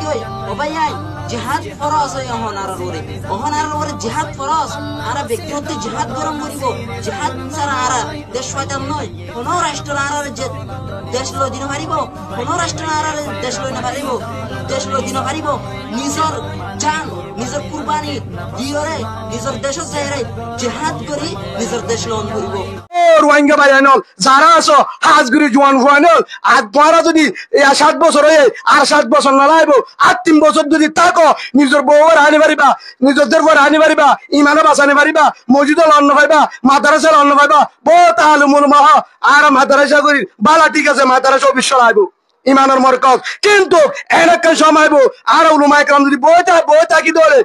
গই ওবাইয়াই জিহাদ ফরজ হয় অহনার ওরে জিহাদ ফরজ আর ব্যক্তিগত জিহাদ গরম করিব জিহাদ ছাড়া আর দেশ শয়তান নয় কোন রাষ্ট্র আর যে দেশ লই দিন পারিব কোন রাষ্ট্র আর দেশ লই না পারিব দেশ লই দিন পারিব নিজর জান নিজর কুরবানি দিয়রে নিজর দেশ চাইরে জিহাদ করি নিজর দেশ লন করিব রোহিঙ্গা ভাইয়ানল যারা আছো হাজগুড়ি জোয়ান ফুয়ানল আর তোরা যদি 7 বছর হয়ে আর 7 বছর না লাইব আর 3 বছর যদি থাকো নিজের বউর আনি পারিবা নিজের বউর আনি পারিবা ইমানে বাঁচানি পারিবা মসজিদে লন্ন পাইবা মাদ্রাসা লন্ন পাইবা বহুত আলমুল মাহ আর মাদ্রাসা করি বালা ঠিক আছে মাদ্রাসা অফিস লাইব ইমানের মরকজ কিন্তু এনেক সময়বো আর উলুমায়ে কেরাম যদি বই থাকি ধরে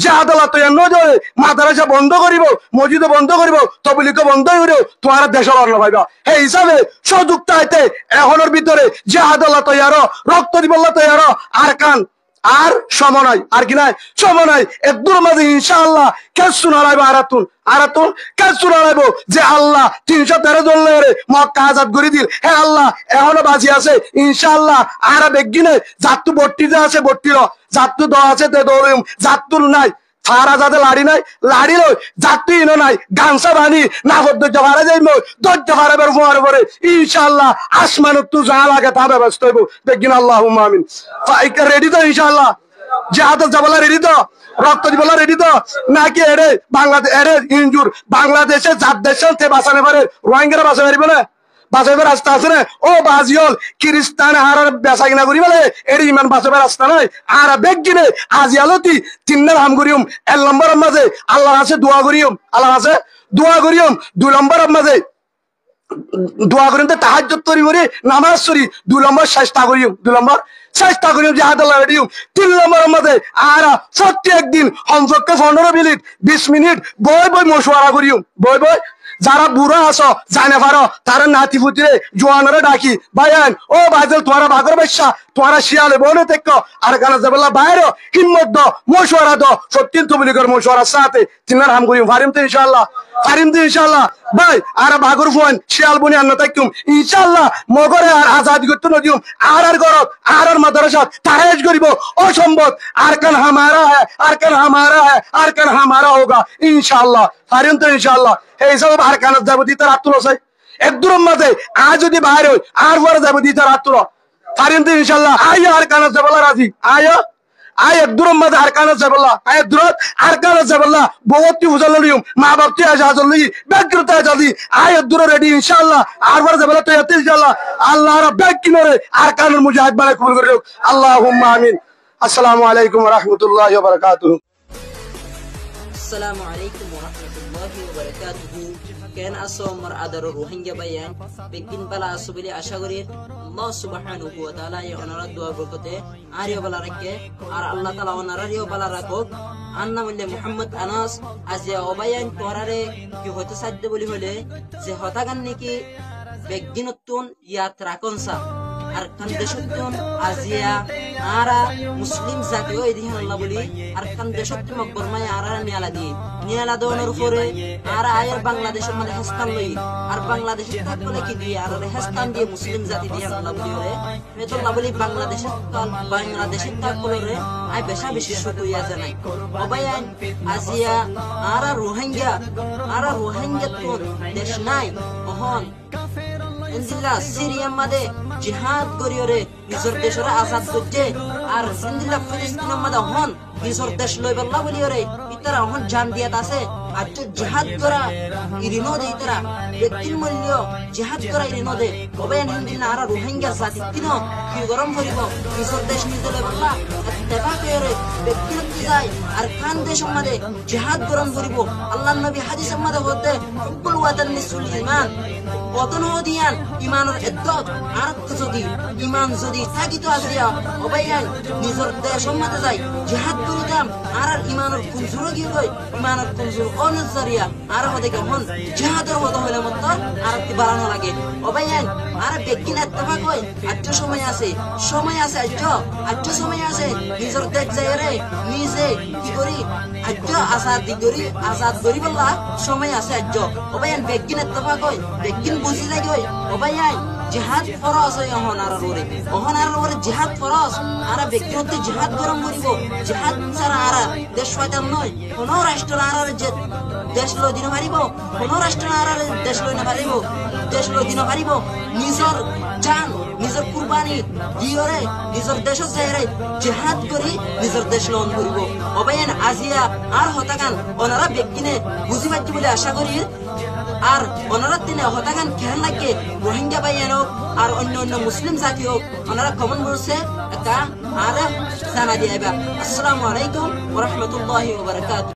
যে আদালত নজরে মাদ্রাসা বন্ধ করিব মসজিদ বন্ধ করিব তবলিগ বন্ধ করিব তোমার দেশের অন্ন পাইবা সেই হিসাবে সুযুক্ত আইতে এখনের ভিতরে যে আদালত রক্ত দিবল্লা তৈয়ার আর কান আর সময় আর কি নাই সময় নাই একদূর মাঝে ইনশাআল্লাহ কেসু নাড়াইবো আরাতুন কেসু নাড়াইবো যে আল্লাহ 313 জন মক্কা আজাদ করে দিল হে আল্লাহ এখনো বাঁচি আছে ইনশাআল্লাহ আর বেগিনে জাতু বট্টিতে আছে বট্টির জাতু দ আছে তে দৌড়িম জাতুর নাই থারা যাতে লাড়ি নাই লাড়ি লই জাতু ইনো নাই গামছা বানি না ধৈর্য ভাড়া যাইব ধৈর্য ভাড়াবার ফোয়ার পরে ইনশাআল্লাহ আসমানত তু যা লাগে তা ব্যবস্থা হইব বেগিন আল্লাহুম্মা আমিন রেডি তো ইনশাআল্লাহ জিহাদ যাবলা রেডি তো রক্ত দিবলা রেডি তো নাকি এরে বাংলাদেশ এরে ইনজুর বাংলাদেশে জাত দেশে তে বাঁচানে পারে রোহিঙ্গারা বাঁচাতে পারিব না বাঁচাইবার রাস্তা আছে না ও বাজিয়ল খ্রিস্টান আর বেচা কিনা করি বলে এর ইমান বাঁচাবার রাস্তা নাই আর বেগিনে আজি আলতি 3 হাম করিম 1 নম্বর মাঝে আল্লাহ আছে দোয়া করিম আল্লাহ আছে দোয়া করিম 2 নম্বর মাঝে দোয়া করিম তাহাজ্জুদ করি নামাজ পড়ি 2 নম্বর চেষ্টা করিম 2 নম্বর চেষ্টা করিম যে আদাল্লাহ রেডিম 3 নম্বর মাঝে আর প্রত্যেক দিন অন্তত 15 মিনিট 20 মিনিট বই মশওয়ারা করিম বই যারা বুড়া আছো জানে পারো তারা নাতি পুতিরে জোয়ানরে ডাকি ভাইয়ান ও বাজল তোরা বাগর বাচ্চা তোরা শিয়ালে বনে দেখো আর কানা যাবলা বাইরে হিম্মত দ মশওয়ারা দ সত্যি তবলিগের মশওয়ারার সাথে তিনার হাম করিম ফারিম তো ইনশাআল্লাহ ভাই আর বাগর ফোন শিয়াল বনি আন্ন তাকিম ইনশাআল্লাহ মগরে আর আজাদ করতে নদিম আর গরত আর মাদ্রাসা তারাজ করিব অসম্ভব আর কান হামারা है আর কান হামারা होगा ইনশাআল্লাহ ফারিম তো ইনশাআল্লাহ এই সব আর কানাত যাব দিতে রাতুল আছে একদম মাঝে আজ যদি বাইরে হই আর পরে যাব দিতে রাতুল ফারিম তো ইনশাআল্লাহ আয় আর কানাত যাবলা রাজি আয় একদম মাঝে আর কানাত যাবলা আয় দূরত আর কানাত যাবলা বহুত উজালিম মা বাপটি আজাজলি বেগরতে আজাদি আয় দূর রেডি ইনশাআল্লাহ আর পরে যাবলা তো ইনশাআল্লাহ আল্লাহ রাব্বাক কিনরে আর কানের মুজাহিদ বানাই কবুল করে আল্লাহুম্মা আমিন আসসালামু আলাইকুম ওয়া রাহমাতুল্লাহি ওয়া বারাকাতুহু আসসালামু আলাইকুম ওয়া রাহমাতুল্লাহি ওয়া বারাকাতুহু কেন আসো আমার আদর রোহিঙ্গা ভাইয়ান বেগিন বালা আসো বলে আশা করি আল্লাহ সুবহানাহু ওয়া তাআলা এই অনারাত দোয়া বরকতে আরিও বালা রাখে আর আল্লাহ তাআলা অনারারিও বালা রাখুক আন্না বলে মুহাম্মদ আনাস আজিয়া ওবায়ান তোরারে কি হতে সাধ্য বলি হলে যে হতাগান নাকি বেগিনতুন ইয়াত রাখনসা আর কান্দেশতুন আজিয়া আরা মুসলিম জাতীয় এদিন আল্লাহ বলি আর কান্দেশত মকবরমাই আরা নিয়ালা দওয়ানোর উপরে আর আয়ার বাংলাদেশের মধ্যে হেস্তান লই আর বাংলাদেশের থাকলে কি দিয়ে আর হেস্তান দিয়ে মুসলিম জাতি দিয়ে আল্লাহ বলি রে মেতল্লাহ বলি বাংলাদেশের থাকলে রে আই বেশি শুকরিয়া জানাই ওবায়ান আজিয়া আরা রোহিঙ্গা তুন দেশ নাই ওহন ইনশাআল্লাহ সিরিয়ার মধ্যে জিহাদ করিওরে নিজের দেশের আজাদ করতে আর ইনশাআল্লাহ ফিলিস্তিনের মধ্যে হন নিজের দেশ লইব আল্লাহ বলিওরে ইতারা হন জান দিয়াত আছে আর জিহাদ করা ইরিনো দে ইতারা ব্যক্তির মূল্য জিহাদ করা ইরিনো দে ওবেন হিন্দিনা আর রোহিঙ্গা জাতি কিনো কি গরম করিব নিজের দেশ নিজে লইব আল্লাহ দেবা করিওরে ব্যক্তির কি যায় আর খান দেশের মধ্যে জিহাদ গরম করিব আল্লাহর নবী হাদিসের মধ্যে বলতে কুল ওয়াতান নিসুল ঈমান বদন দিয়ান ইমানের ইদ্দত আর যদি ইমান যদি থাকিত আসিয়া ওবাইয়ান নিজের দেশের মধ্যে যায় জিহাদ করিতাম আর ইমানের কুনজুর গিয়ে লই ইমানের কুনজুর অনুসারিয়া আর মধ্যে কেমন জিহাদের মতো হলে মত আর কি বাড়ানো লাগে ওবাইয়ান আর বেগিন ইত্তেফাক হই আজকে সময় আছে আজকে সময় আছে নিজের দেশ যায় রে নিজে কি করি আজকে আজাদ করি বললা সময় আছে আজকে ওবাইয়ান বেগিন ইত্তেফাক হই বেগিন বুঝি লাগে ওবাইয়ান জিহাদ ফরজ হয় অহনার ওরে জিহাদ ফরজ আর ব্যক্তিগত জিহাদ গরম করিব জিহাদ ছাড়া আর দেশ শয়তান নয় কোন রাষ্ট্র আর যে দেশ লই দিন পারিব কোন রাষ্ট্র আর দেশ লই না পারিব দেশ লই দিন পারিব নিজর জান নিজর কুরবানি দিয়রে নিজর দেশ চাইরে জিহাদ করি নিজর দেশ লন করিব অবায়ন আজিয়া আর হতাকান ওনারা ব্যক্তিনে বুঝি পাচ্ছি বলে আশা করি আর ওনারা তিনি হতাকান খেয়াল লাগে রোহিঙ্গা বাইয়ান হোক আর অন্য অন্য মুসলিম জাতি হোক ওনারা কমন বলছে একটা আর জানা দিয়ে আসসালামু আলাইকুম ওয়া রাহমাতুল্লাহি ওয়া বারাকাতুহু।